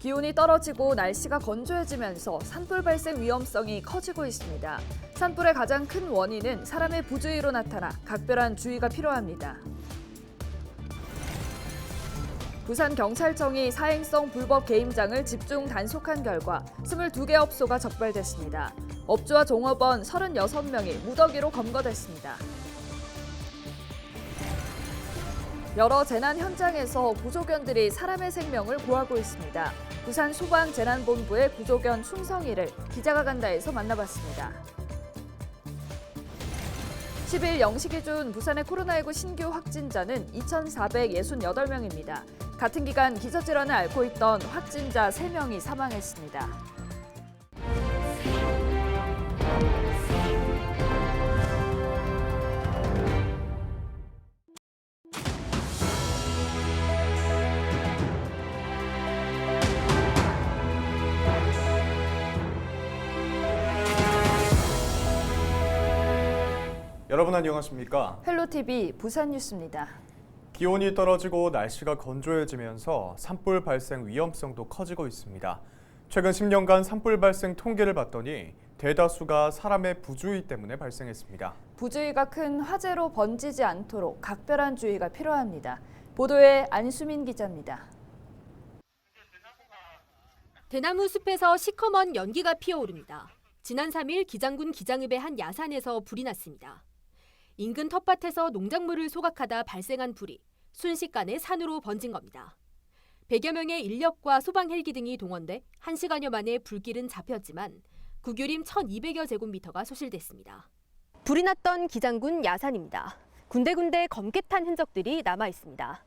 기온이 떨어지고 날씨가 건조해지면서 산불 발생 위험성이 커지고 있습니다. 산불의 가장 큰 원인은 사람의 부주의로 나타나 각별한 주의가 필요합니다. 부산경찰청이 사행성 불법 게임장을 집중 단속한 결과 22개 업소가 적발됐습니다. 업주와 종업원 36명이 무더기로 검거됐습니다. 여러 재난 현장에서 구조견들이 사람의 생명을 구하고 있습니다. 부산 소방재난본부의 구조견 충성이를 기자가 간다에서 만나봤습니다. 10일 0시 기준 부산의 코로나19 신규 확진자는 2,468명입니다. 같은 기간 기저질환을 앓고 있던 확진자 3명이 사망했습니다. 여러분 안녕하십니까? 헬로티비 부산 뉴스입니다. 기온이 떨어지고 날씨가 건조해지면서 산불 발생 위험성도 커지고 있습니다. 최근 10년간 산불 발생 통계를 봤더니 대다수가 사람의 부주의 때문에 발생했습니다. 부주의가 큰 화재로 번지지 않도록 각별한 주의가 필요합니다. 보도에 안수민 기자입니다. 대나무 숲에서 시커먼 연기가 피어오릅니다. 지난 3일 기장군 기장읍의 한 야산에서 불이 났습니다. 인근 텃밭에서 농작물을 소각하다 발생한 불이 순식간에 산으로 번진 겁니다. 100여 명의 인력과 소방 헬기 등이 동원돼 1시간여 만에 불길은 잡혔지만 국유림 1,200여 제곱미터가 소실됐습니다. 불이 났던 기장군 야산입니다. 군데군데 검게 탄 흔적들이 남아 있습니다.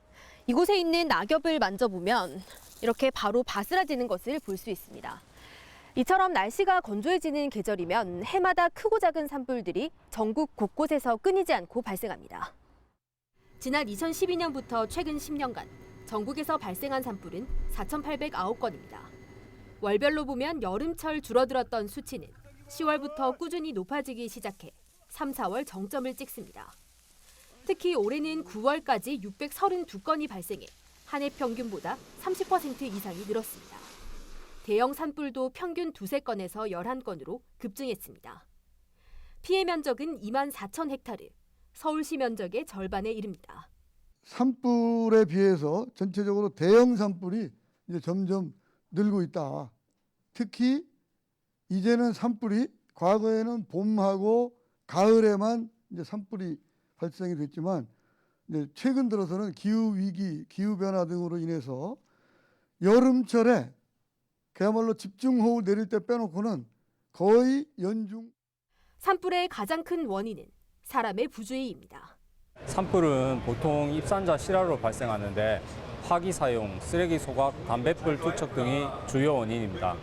이곳에 있는 낙엽을 만져보면 이렇게 바로 바스라지는 것을 볼 수 있습니다. 이처럼 날씨가 건조해지는 계절이면 해마다 크고 작은 산불들이 전국 곳곳에서 끊이지 않고 발생합니다. 지난 2012년부터 최근 10년간 전국에서 발생한 산불은 4,809건입니다. 월별로 보면 여름철 줄어들었던 수치는 10월부터 꾸준히 높아지기 시작해 3, 4월 정점을 찍습니다. 특히 올해는 9월까지 632건이 발생해 한 해 평균보다 30% 이상이 늘었습니다. 대형 산불도 평균 2~3건에서 11건으로 급증했습니다. 피해 면적은 2만 4천 헥타르, 서울시 면적의 절반에 이릅니다. 산불에 비해서 전체적으로 대형 산불이 이제 점점 늘고 있다. 특히 이제는 산불이 과거에는 봄하고 가을에만 이제 산불이 발생이 됐지만 이제 최근 들어서는 기후 위기, 기후 변화 등으로 인해서 여름철에 그야말로 집중호우 내릴 때 빼놓고는 거의 연중. 산불의 가장 큰 원인은 사람의 부주의입니다. 산불은 보통 입산자 실화로 발생하는데 화기 사용, 쓰레기 소각, 담뱃불 투척 등이 주요 원인입니다.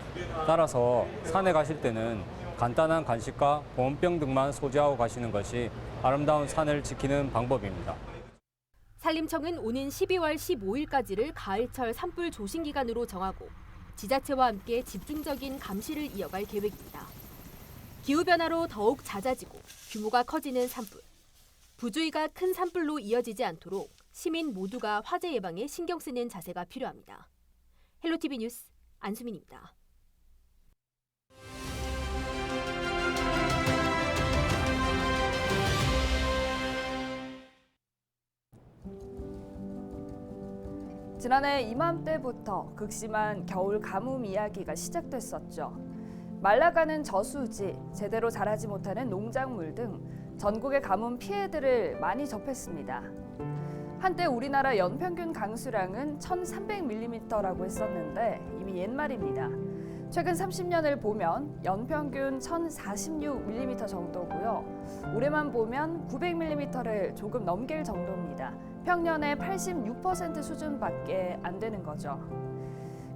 따라서 산에 가실 때는 간단한 간식과 보온병 등만 소지하고 가시는 것이 아름다운 산을 지키는 방법입니다. 산림청은 오는 12월 15일까지를 가을철 산불 조심 기간으로 정하고 지자체와 함께 집중적인 감시를 이어갈 계획입니다. 기후변화로 더욱 잦아지고 규모가 커지는 산불. 부주의가 큰 산불로 이어지지 않도록 시민 모두가 화재 예방에 신경 쓰는 자세가 필요합니다. 헬로티비 뉴스 안수민입니다. 지난해 이맘때부터 극심한 겨울 가뭄 이야기가 시작됐었죠. 말라가는 저수지, 제대로 자라지 못하는 농작물 등 전국의 가뭄 피해들을 많이 접했습니다. 한때 우리나라 연평균 강수량은 1,300mm라고 했었는데 이미 옛말입니다. 최근 30년을 보면 연평균 1,046mm 정도고요. 올해만 보면 900mm를 조금 넘길 정도입니다. 평년의 86% 수준밖에 안 되는 거죠.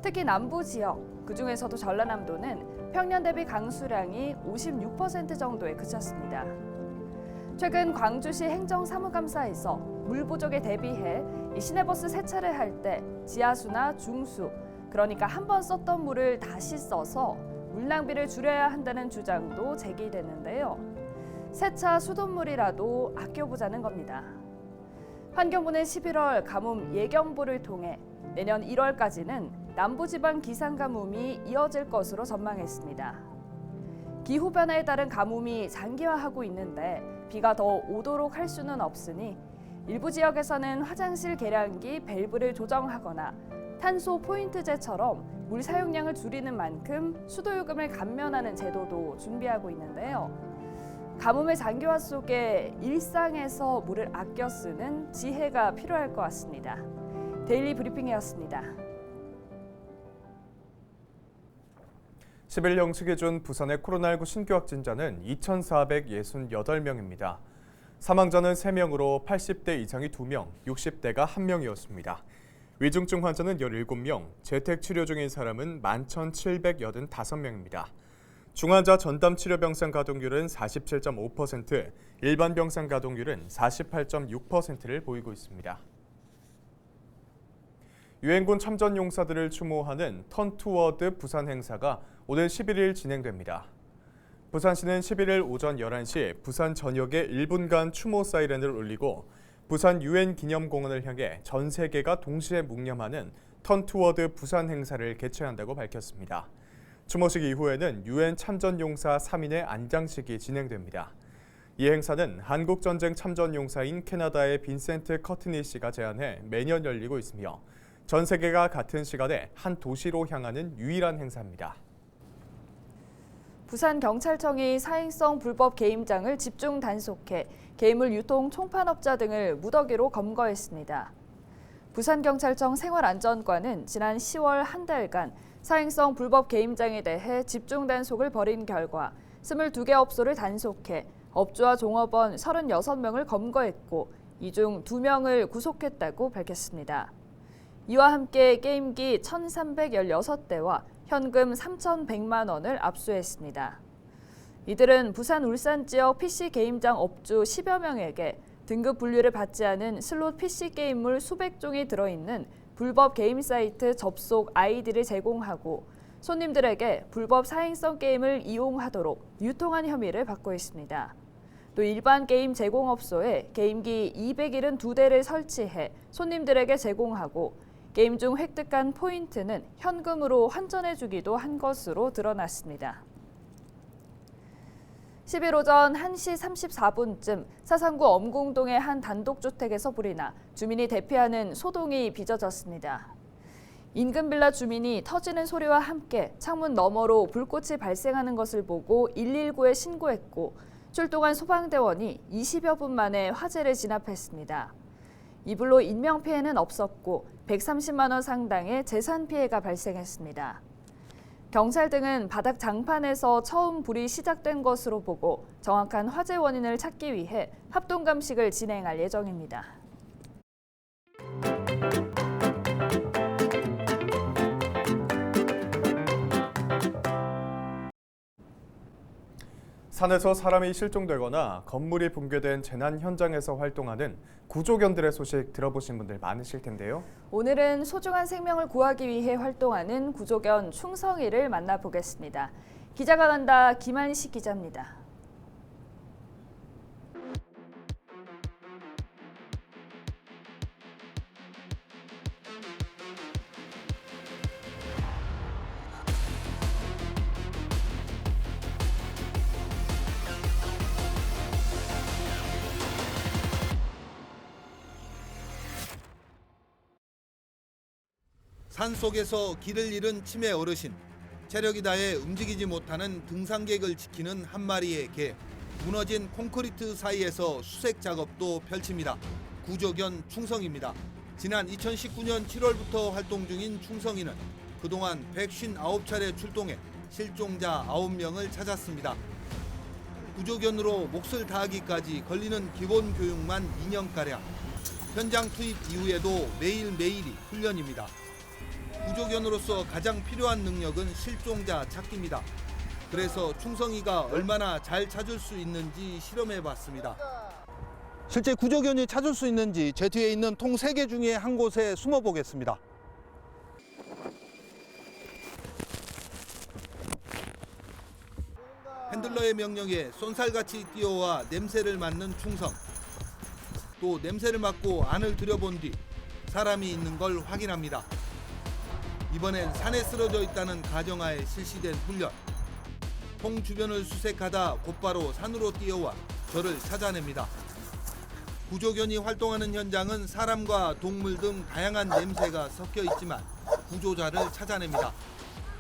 특히 남부 지역, 그중에서도 전라남도는 평년 대비 강수량이 56% 정도에 그쳤습니다. 최근 광주시 행정사무감사에서 물 부족에 대비해 이 시내버스 세차를 할 때 지하수나 중수, 그러니까 한 번 썼던 물을 다시 써서 물 낭비를 줄여야 한다는 주장도 제기됐는데요. 세차 수돗물이라도 아껴보자는 겁니다. 환경부는 11월 가뭄 예경보를 통해 내년 1월까지는 남부지방 기상가뭄이 이어질 것으로 전망했습니다. 기후변화에 따른 가뭄이 장기화하고 있는데 비가 더 오도록 할 수는 없으니 일부 지역에서는 화장실 계량기 밸브를 조정하거나 탄소 포인트제처럼 물 사용량을 줄이는 만큼 수도요금을 감면하는 제도도 준비하고 있는데요. 가뭄의 장기화 속에 일상에서 물을 아껴 쓰는 지혜가 필요할 것 같습니다. 데일리 브리핑이었습니다. 10일 영시 기준 부산의 코로나19 신규 확진자는 2,468명입니다. 사망자는 3명으로 80대 이상이 2명, 60대가 1명이었습니다. 위중증 환자는 17명, 재택 치료 중인 사람은 11,785명입니다. 중환자 전담 치료 병상 가동률은 47.5%, 일반 병상 가동률은 48.6%를 보이고 있습니다. 유엔군 참전 용사들을 추모하는 턴 투워드 부산 행사가 오늘 11일 진행됩니다. 부산시는 11일 오전 11시 부산 전역에 1분간 추모 사이렌을 울리고 부산 유엔 기념공원을 향해 전 세계가 동시에 묵념하는 턴 투워드 부산 행사를 개최한다고 밝혔습니다. 추모식 이후에는 유엔 참전 용사 3인의 안장식이 진행됩니다. 이 행사는 한국전쟁 참전 용사인 캐나다의 빈센트 커트니 씨가 제안해 매년 열리고 있으며 전 세계가 같은 시간에 한 도시로 향하는 유일한 행사입니다. 부산경찰청이 사행성 불법 게임장을 집중 단속해 게임물 유통 총판업자 등을 무더기로 검거했습니다. 부산경찰청 생활안전과는 지난 10월 한 달간 사행성 불법 게임장에 대해 집중 단속을 벌인 결과 22개 업소를 단속해 업주와 종업원 36명을 검거했고 이 중 2명을 구속했다고 밝혔습니다. 이와 함께 게임기 1,316대와 현금 3,100만 원을 압수했습니다. 이들은 부산 울산 지역 PC 게임장 업주 10여 명에게 등급 분류를 받지 않은 슬롯 PC 게임물 수백 종이 들어있는 불법 게임 사이트 접속 아이디를 제공하고 손님들에게 불법 사행성 게임을 이용하도록 유통한 혐의를 받고 있습니다. 또 일반 게임 제공업소에 게임기 272대를 설치해 손님들에게 제공하고 게임 중 획득한 포인트는 현금으로 환전해주기도 한 것으로 드러났습니다. 10일 오전 1시 34분쯤 사상구 엄궁동의 한 단독주택에서 불이 나 주민이 대피하는 소동이 빚어졌습니다. 인근 빌라 주민이 터지는 소리와 함께 창문 너머로 불꽃이 발생하는 것을 보고 119에 신고했고 출동한 소방대원이 20여 분 만에 화재를 진압했습니다. 이 불로 인명피해는 없었고 130만 원 상당의 재산 피해가 발생했습니다. 경찰 등은 바닥 장판에서 처음 불이 시작된 것으로 보고 정확한 화재 원인을 찾기 위해 합동 감식을 진행할 예정입니다. 산에서 사람이 실종되거나 건물이 붕괴된 재난 현장에서 활동하는 구조견들의 소식 들어보신 분들 많으실 텐데요. 오늘은 소중한 생명을 구하기 위해 활동하는 구조견 충성이를 만나보겠습니다. 기자가 간다 김한식 기자입니다. 산속에서 길을 잃은 치매 어르신, 체력이 다해 움직이지 못하는 등산객을 지키는 한 마리의 개, 무너진 콘크리트 사이에서 수색 작업도 펼칩니다. 구조견 충성입니다. 지난 2019년 7월부터 활동 중인 충성이는 그동안 159차례 출동해 실종자 9명을 찾았습니다. 구조견으로 몫을 다하기까지 걸리는 기본 교육만 2년가량. 현장 투입 이후에도 매일매일이 훈련입니다. 구조견으로서 가장 필요한 능력은 실종자 찾기입니다. 그래서 충성이가 얼마나 잘 찾을 수 있는지 실험해봤습니다. 실제 구조견이 찾을 수 있는지 제 뒤에 있는 통 3개 중에 한 곳에 숨어보겠습니다. 핸들러의 명령에 쏜살같이 뛰어와 냄새를 맡는 충성. 또 냄새를 맡고 안을 들여본 뒤 사람이 있는 걸 확인합니다. 이번엔 산에 쓰러져 있다는 가정하에 실시된 훈련. 통 주변을 수색하다 곧바로 산으로 뛰어와 저를 찾아냅니다. 구조견이 활동하는 현장은 사람과 동물 등 다양한 냄새가 섞여 있지만 구조자를 찾아냅니다.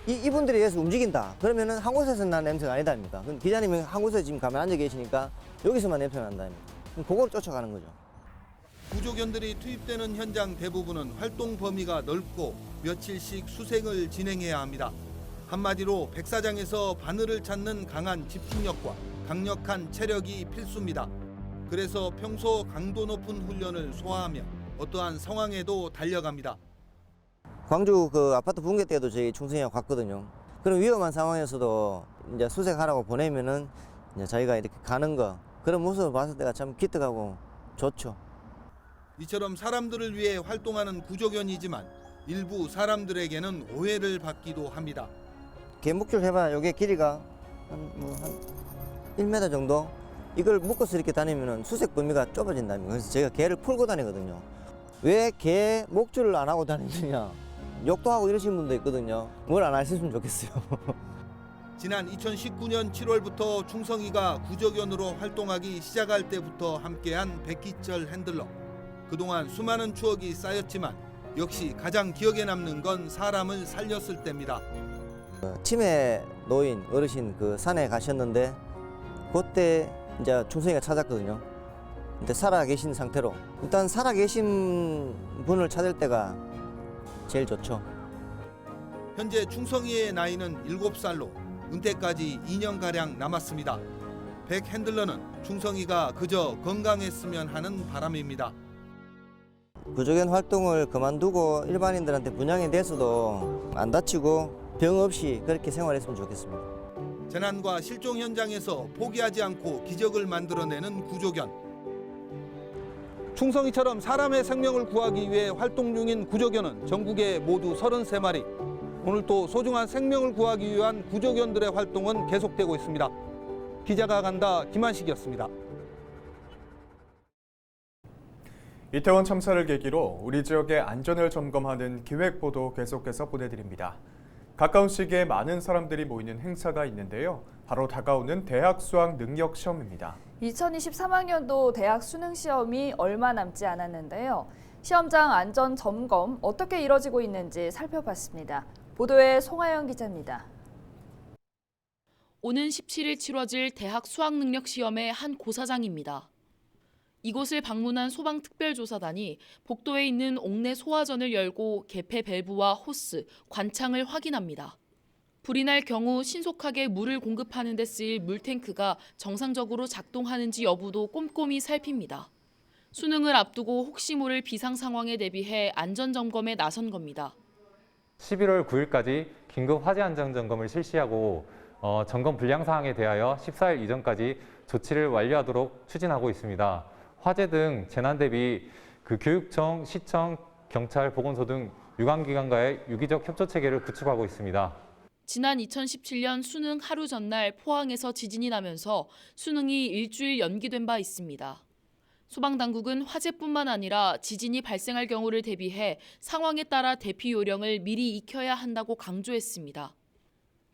이분들에 의해서 움직인다. 그러면은 한 곳에서 난 냄새가 아니다 아닙니까? 그럼 기자님이 한 곳에 지금 가만 앉아 계시니까 여기서만 냄새가 난다 아닙니까? 그럼 그걸 쫓아가는 거죠. 구조견들이 투입되는 현장 대부분은 활동 범위가 넓고 며칠씩 수색을 진행해야 합니다. 한마디로 백사장에서 바늘을 찾는 강한 집중력과 강력한 체력이 필수입니다. 그래서 평소 강도 높은 훈련을 소화하며 어떠한 상황에도 달려갑니다. 광주 그 아파트 붕괴 때도 저희 충성이가 갔거든요. 그런 위험한 상황에서도 이제 수색하라고 보내면은 이제 저희가 이렇게 가는 거 그런 모습을 봤을 때가 참 기특하고 좋죠. 이처럼 사람들을 위해 활동하는 구조견이지만 일부 사람들에게는 오해를 받기도 합니다. 개 목줄 해봐야 이게 길이가 한 1m 정도? 이걸 묶어서 이렇게 다니면은 수색 범위가 좁아진답니다. 그래서 제가 개를 풀고 다니거든요. 왜 개 목줄을 안 하고 다니느냐? 욕도 하고 이러시는 분도 있거든요. 뭘 안 하셨으면 좋겠어요. 지난 2019년 7월부터 충성이가 구조견으로 활동하기 시작할 때부터 함께한 백희철 핸들러. 그동안 수많은 추억이 쌓였지만 역시 가장 기억에 남는 건 사람을 살렸을 때입니다. 치매 노인 어르신 그 산에 가셨는데 그때 이제 충성이가 찾았거든요. 근데 살아 계신 상태로 일단 살아 계신 분을 찾을 때가 제일 좋죠. 현재 충성이의 나이는 7살로 은퇴까지 2년가량 남았습니다. 백 핸들러는 충성이가 그저 건강했으면 하는 바람입니다. 구조견 활동을 그만두고 일반인들한테 분양이 돼서도 안 다치고 병 없이 그렇게 생활했으면 좋겠습니다. 재난과 실종 현장에서 포기하지 않고 기적을 만들어내는 구조견. 충성이처럼 사람의 생명을 구하기 위해 활동 중인 구조견은 전국에 모두 33마리. 오늘 또 소중한 생명을 구하기 위한 구조견들의 활동은 계속되고 있습니다. 기자가 간다 김한식이었습니다. 이태원 참사를 계기로 우리 지역의 안전을 점검하는 기획보도 계속해서 보내드립니다. 가까운 시기에 많은 사람들이 모이는 행사가 있는데요. 바로 다가오는 대학 수학 능력 시험입니다. 2023학년도 대학 수능 시험이 얼마 남지 않았는데요. 시험장 안전 점검 어떻게 이뤄지고 있는지 살펴봤습니다. 보도에 송하영 기자입니다. 오는 17일 치러질 대학 수학능력 시험의 한 고사장입니다. 이곳을 방문한 소방특별조사단이 복도에 있는 옥내 소화전을 열고 개폐 밸브와 호스, 관창을 확인합니다. 불이 날 경우 신속하게 물을 공급하는 데 쓰일 물탱크가 정상적으로 작동하는지 여부도 꼼꼼히 살핍니다. 수능을 앞두고 혹시 모를 비상 상황에 대비해 안전점검에 나선 겁니다. 11월 9일까지 긴급 화재 안전 점검을 실시하고 점검 불량 사항에 대하여 14일 이전까지 조치를 완료하도록 추진하고 있습니다. 화재 등 재난 대비 교육청, 시청, 경찰, 보건소 등 유관기관과의 유기적 협조 체계를 구축하고 있습니다. 지난 2017년 수능 하루 전날 포항에서 지진이 나면서 수능이 일주일 연기된 바 있습니다. 소방당국은 화재뿐만 아니라 지진이 발생할 경우를 대비해 상황에 따라 대피 요령을 미리 익혀야 한다고 강조했습니다.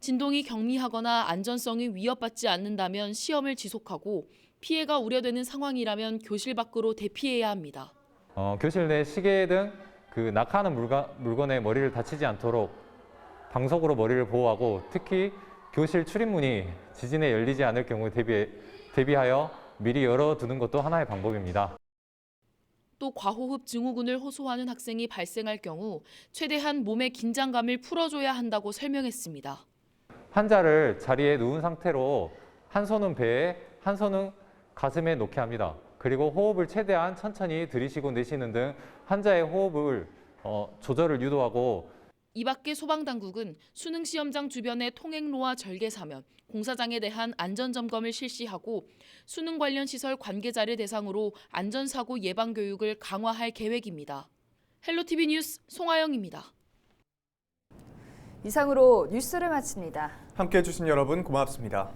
진동이 경미하거나 안전성이 위협받지 않는다면 시험을 지속하고 피해가 우려되는 상황이라면 교실 밖으로 대피해야 합니다. 교실 내 시계 등 낙하하는 물건에 머리를 다치지 않도록 방석으로 머리를 보호하고 특히 교실 출입문이 지진에 열리지 않을 경우 대비하여 미리 열어두는 것도 하나의 방법입니다. 또 과호흡 증후군을 호소하는 학생이 발생할 경우 최대한 몸의 긴장감을 풀어줘야 한다고 설명했습니다. 환자를 자리에 누운 상태로 한 손은 배에, 한 손은 가슴에 놓게 합니다. 그리고 호흡을 최대한 천천히 들이쉬고 내쉬는 등 환자의 호흡을 조절을 유도하고 이 밖에 소방당국은 수능 시험장 주변의 통행로와 절개사면, 공사장에 대한 안전점검을 실시하고 수능 관련 시설 관계자를 대상으로 안전사고 예방 교육을 강화할 계획입니다. 헬로티비 뉴스 송하영입니다. 이상으로 뉴스를 마칩니다. 함께해 주신 여러분 고맙습니다.